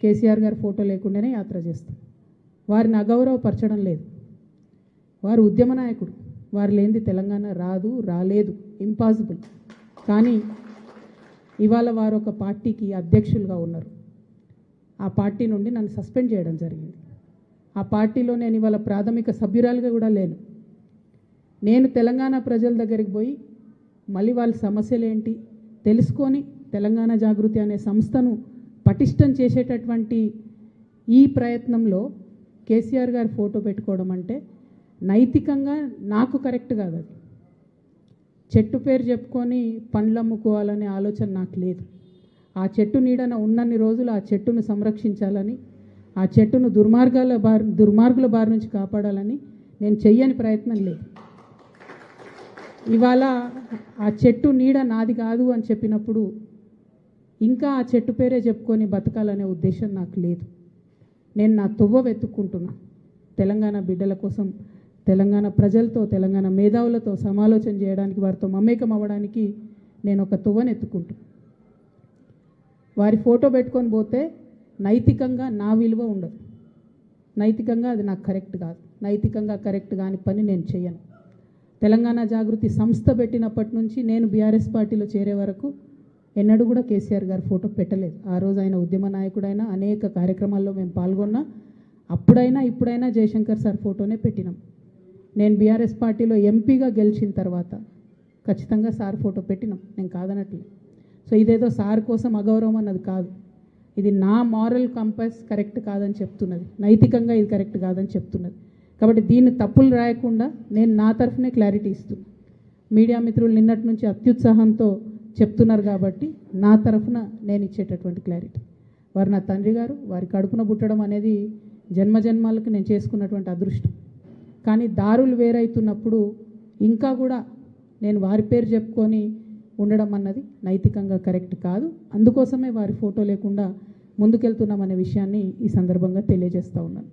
కేసీఆర్ గారి ఫోటో లేకుండానే యాత్ర చేస్తాం. వారిని అగౌరవపరచడం లేదు. వారు ఉద్యమ నాయకుడు. వారు లేనిది తెలంగాణ రాదు, రాలేదు, ఇంపాసిబుల్. కానీ ఇవాళ వారు ఒక పార్టీకి అధ్యక్షులుగా ఉన్నారు. ఆ పార్టీ నుండి నన్ను సస్పెండ్ చేయడం జరిగింది. ఆ పార్టీలో నేను ఇవాళ ప్రాథమిక సభ్యురాలుగా కూడా లేను. నేను తెలంగాణ ప్రజల దగ్గరికి పోయి మళ్ళీ వాళ్ళ సమస్యలు ఏంటి తెలుసుకొని తెలంగాణ జాగృతి అనే సంస్థను పటిష్టం చేసేటటువంటి ఈ ప్రయత్నంలో కేసీఆర్ గారి ఫోటో పెట్టుకోవడం అంటే నైతికంగా నాకు కరెక్ట్ కాదు. అది చెట్టు పేరు చెప్పుకొని పండ్లు అమ్ముకోవాలనే ఆలోచన నాకు లేదు. ఆ చెట్టు నీడన ఉన్నన్ని రోజులు ఆ చెట్టును సంరక్షించాలని, ఆ చెట్టును దుర్మార్గుల బారి నుంచి కాపాడాలని నేను చెయ్యని ప్రయత్నం లేదు. ఇవాళ ఆ చెట్టు నీడ నాది కాదు అని చెప్పినప్పుడు ఇంకా ఆ చెట్టు పేరే చెప్పుకొని బతకాలనే ఉద్దేశం నాకు లేదు. నేను నా తువ్వ వెతుక్కుంటున్నా. తెలంగాణ బిడ్డల కోసం, తెలంగాణ ప్రజలతో, తెలంగాణ మేధావులతో సమాలోచన చేయడానికి, వారితో మమేకం అవ్వడానికి నేను ఒక తువ్వను ఎత్తుకుంటున్నా. వారి ఫోటో పెట్టుకొని పోతే నైతికంగా నా విలువ ఉండదు. నైతికంగా అది నాకు కరెక్ట్ కాదు. నైతికంగా కరెక్ట్ కాని పని నేను చేయను. తెలంగాణ జాగృతి సంస్థ పెట్టినప్పటి నుంచి నేను బీఆర్ఎస్ పార్టీలో చేరే వరకు ఎన్నడూ కూడా కేసీఆర్ గారి ఫోటో పెట్టలేదు. ఆ రోజు ఆయన ఉద్యమ నాయకుడైనా అనేక కార్యక్రమాల్లో మేము పాల్గొన్నా. అప్పుడైనా ఇప్పుడైనా జయశంకర్ సార్ ఫోటోనే పెట్టినాం. నేను బీఆర్ఎస్ పార్టీలో ఎంపీగా గెలిచిన తర్వాత ఖచ్చితంగా సార్ ఫోటో పెట్టినాం, నేను కాదనట్లేదు. సో ఇదేదో సార్ కోసం అగౌరవం అన్నది కాదు. ఇది నా మారల్ కంపాస్ కరెక్ట్ కాదని చెప్తున్నది, నైతికంగా ఇది కరెక్ట్ కాదని చెప్తున్నది. కాబట్టి దీన్ని తప్పులు రాయకుండా నేను నా తరఫునే క్లారిటీ ఇస్తున్నాను. మీడియా మిత్రులు నిన్నటి నుంచి అత్యుత్సాహంతో చెప్తున్నారు కాబట్టి నా తరఫున నేను ఇచ్చేటటువంటి క్లారిటీ. వారు నా తండ్రి గారు, వారి కడుపున పుట్టడం అనేది జన్మజన్మాలకు నేను చేసుకున్నటువంటి అదృష్టం. కానీ దారులు వేరైతున్నప్పుడు ఇంకా కూడా నేను వారి పేరు చెప్పుకొని ఉండడం అన్నది నైతికంగా కరెక్ట్ కాదు. అందుకోసమే వారి ఫోటో లేకుండా ముందుకెళ్తున్నామనే విషయాన్ని ఈ సందర్భంగా తెలియజేస్తూ ఉన్నాను.